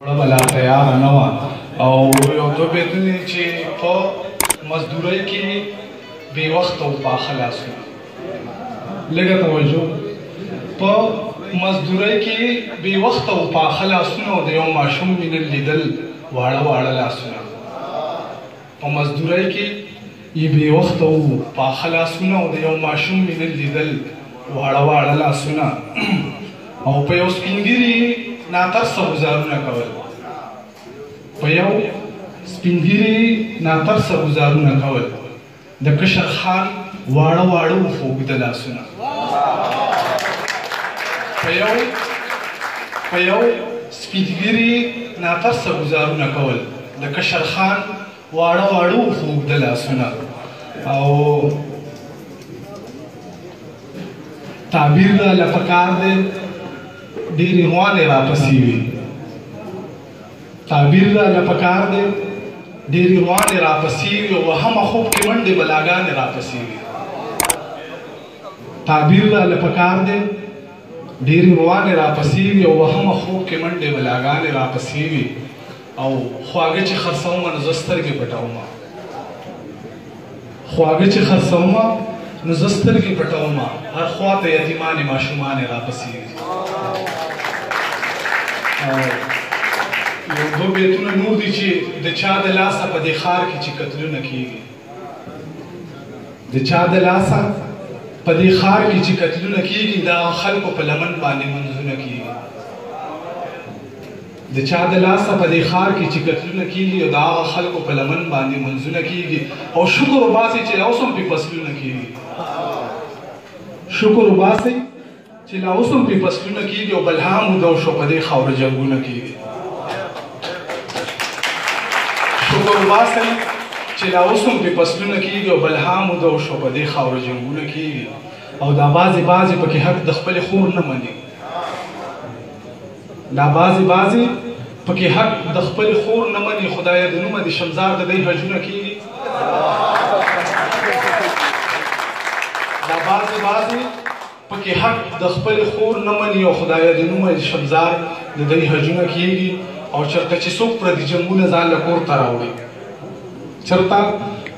بلا تیار نه وه او یو دوه بیتونه چې په مزدورۍ کې بې وخته و پاخه لاسونه لږه توجه په مزدورۍ کې بې وخته و پاخه لاسونه او د یو ماشوم مینه لیدل واړه واړه لاسونه په مزدورۍ کې یې بې وخته و پاخه لاسونه او د یو ماشوم مینه لیدل واړه واړه لاسونه او په یو سپین ږیري ناترسه ګزارونه کول په یو سپین ږیري ناترسه ګزارونه کول د کشر خان واړه واړه وخوږده لاسونه په یو سپین ږیري ناترسه ګزارونه کول د کشر خان واړه واړه وخوږده لاسونه او تعبیر راله پکار دی ډېرې روانې راپسې وي تعبیر راله پکار دی ډېرې روانې راپسې وي او وهمه خوب کې منډې بلاګانې راپسې وي تعبیر راله پکار دی ډېرې روانې راپسې وي او وهمه خوب کې منډې بلاګانې راپسې وي او خواږه چې خرڅومه نو زه سترګې پټومه خواږه چې خرڅومه نو زه سترګې پټومه هر خوا ته یتیمانې ماشومانې راپسې وي یو دوه بیتونه نور دي چې د چا د لاسه په دې ښار کې چې قتلونه کېږي د چا د لاسه په دې ښار کې چې قتلونه کېږي د هغه خلکو په لمن باندې منځونه کېږي د چا د لاسه په دې ښار کې چې قتلونه کېږي او د هغه خلکو په لمن باندې منځونه کېږي او شکر وباسئ چې اوس هم پې فصلونه کېږي شکر وباسئ چې لا اوس هم پې فصلونه کېږي او بلها موده وشو په دې خاوره جنګونه کېږي شکر وباسئ چې لا اوس هم پې فصلونه کېږي او بلها موده وشو په دې خاوره جنګونه کېږي او دا بعضې پکې حق د خپلې خور نه مني دا بعضې پکې حق د خپلې خور نه مني خدایه د نومه د شمزار د دی حجونه کېږي دا بعضې پکې حق د خپل خور نه مني او خدایه د نومه شمزار د دوی حجونه کېږي او چېرته چې څوک پردي جنګونه ځان له کور ته راوړي چېرته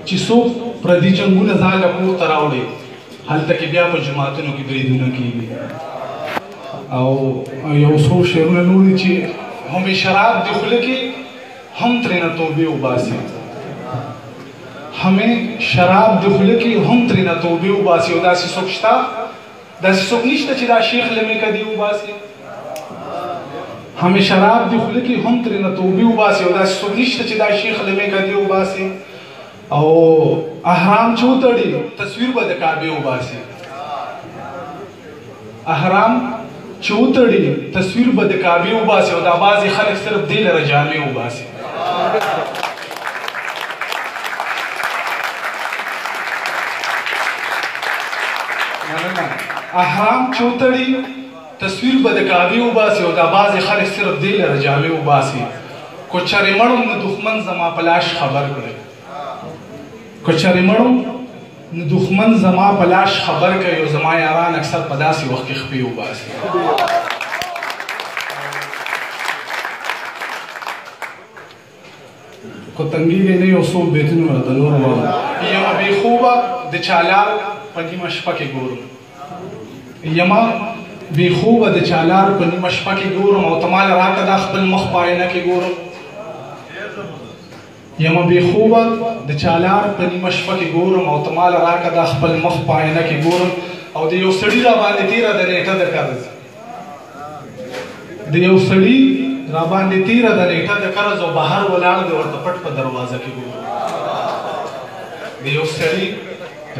چې څوک پردي جنګونه ځان له کور ته راوړي هلته کې بیا په جوماتونو کې بریدونه کېږي او یو څو شعرونه نور دي چې همې شراب د خوله کې هم ترېنه توبې وباسي همې شراب د خوله کې هم ترېنه توبې وباسي او داسې څوک شته داسې څوک نشته چې دا شیخ له ملکه دې وباسي همې شراب د خوله کې هم ترېنه توبې وباسي او داسې څوک نشته چې دا شیخ له ملکه دې وباسي او احرام چې وتړي تصویر به د کعبې وباسي احرام چې وتړي تصویر به د کعبې وباسي او دا بعضې خلک صرف دې لره جامې وباسي احرام چې وتړي تصویر به د کعبې وباسي او دا بعضې خلک صرف دې لره جامې وباسي کو چرې مړم نو دښمن زما په لاش خبر کړی کو چرې مړم نو دښمن زما په لاش خبر کوي او زما یاران اکثر په داسې وخت کې خپې وباسي کو تنګېږئ نه یو څو بیتونه راته نور وایم یمه بې خوبه د چالار په نیمه شپه کې ګورم یمه بې خوبه د چالار په نیمه شپه کې ګورم او ته ماله راکړه دا خپل مخ په آینه کې ګورم یمه بې خوبه د چالار په نیمه شپه کې ګورم او ته ماله راکړه دا خپل مخ په آینه کې ګورم او د یو سړي راباندې تېره د نیټه د قرض د یو سړي راباندې تېره د نیټه د قرض او بهر ولاړ د ورته پټ په دروازه کې ګورم د یو سړي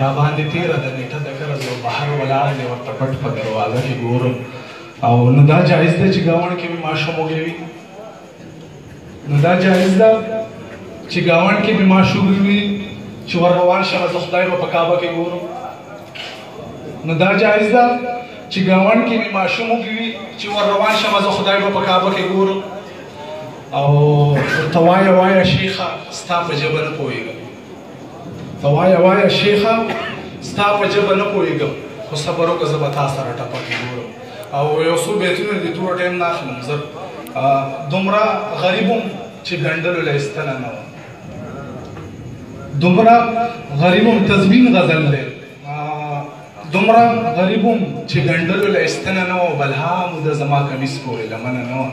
راباندې تېره د نیټه د قرض او بهر ولاړ دی ورته پټ په دروازه کې ګورم او نو دا جایز دی چې ګاونډ کې مې ماشوم وږی نو دا جایز ده چې ګاونډ کې مې ماشوم وي چې ور روان شمه زه خدای به په کعبه کې ګورم نو دا جایز ده چې ګاونډ کې مې ماشوم وږي چې ور روان شمه زه خدای به په کعبه کې ګورم او ورته وایه شیخه ستا په ژبه نه پوهېږم ته وایه شیخه ستا په ژبه نه پوهېږم خو صبر وکړه زه به تا سره ټپه کې ګورم او یو څو بیتونه دي ټوله ټایم نه اخلم زه دومره غریبم چې ګنډلو له ایستنه نه وه دومره غریبم تزمین غزل دی دومره غریبم چې ګنډلو له ایستنه نه وه بلها مو د زما کمیس پورې لمنه نه وه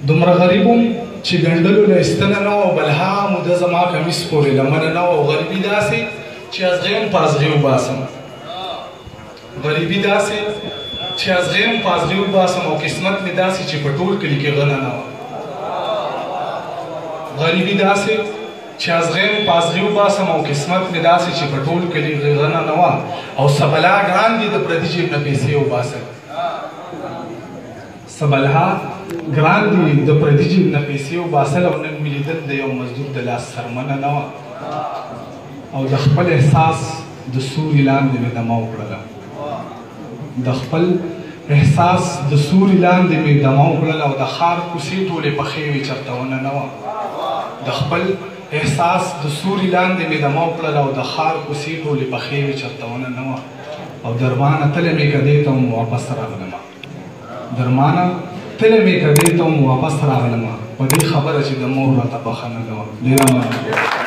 دومره غریبم چې ګنډلو له ایستنه نه وه بلها مو د زما کمیس پورې لمنه نه وه غریبي داسې چې ازغیم په ازغې وباسم غریبي داسې چې ازغیم په ازغې وباسم او قسمت مې داسې چې په ټول کلي کې غنه نه وه غریبي داسې چې ازغیم په ازغې وباسم او قسمت مې داسې چې په ټول کلي غنه نه وه او سبلا ګران دي د پردي جیب نه پیسې وباسم سبلها ګران دي د پردي جیب نه پیسې وباسل او نن مې لیدل د یو مزدور د لاس سرمنه نه وه او د خپل احساس د سوري لاندې مې دمه وکړله د خپل احساس د سوري لاندې مې دمه وکړله او د ښار کوڅې ټولې پخې وې چېرته ونه نه وه د خپل احساس د سوري لاندې مې دمه وکړله او د ښار کوڅې ټولې پخې وې چېرته ونه نه وه او درمانه تلې مې که دې ته هم واپس راغلمه درمانه تلې مې که دې ته هم واپس راغلمه په دې خبره چې د مور راته بښنه نه وه ډېره مننه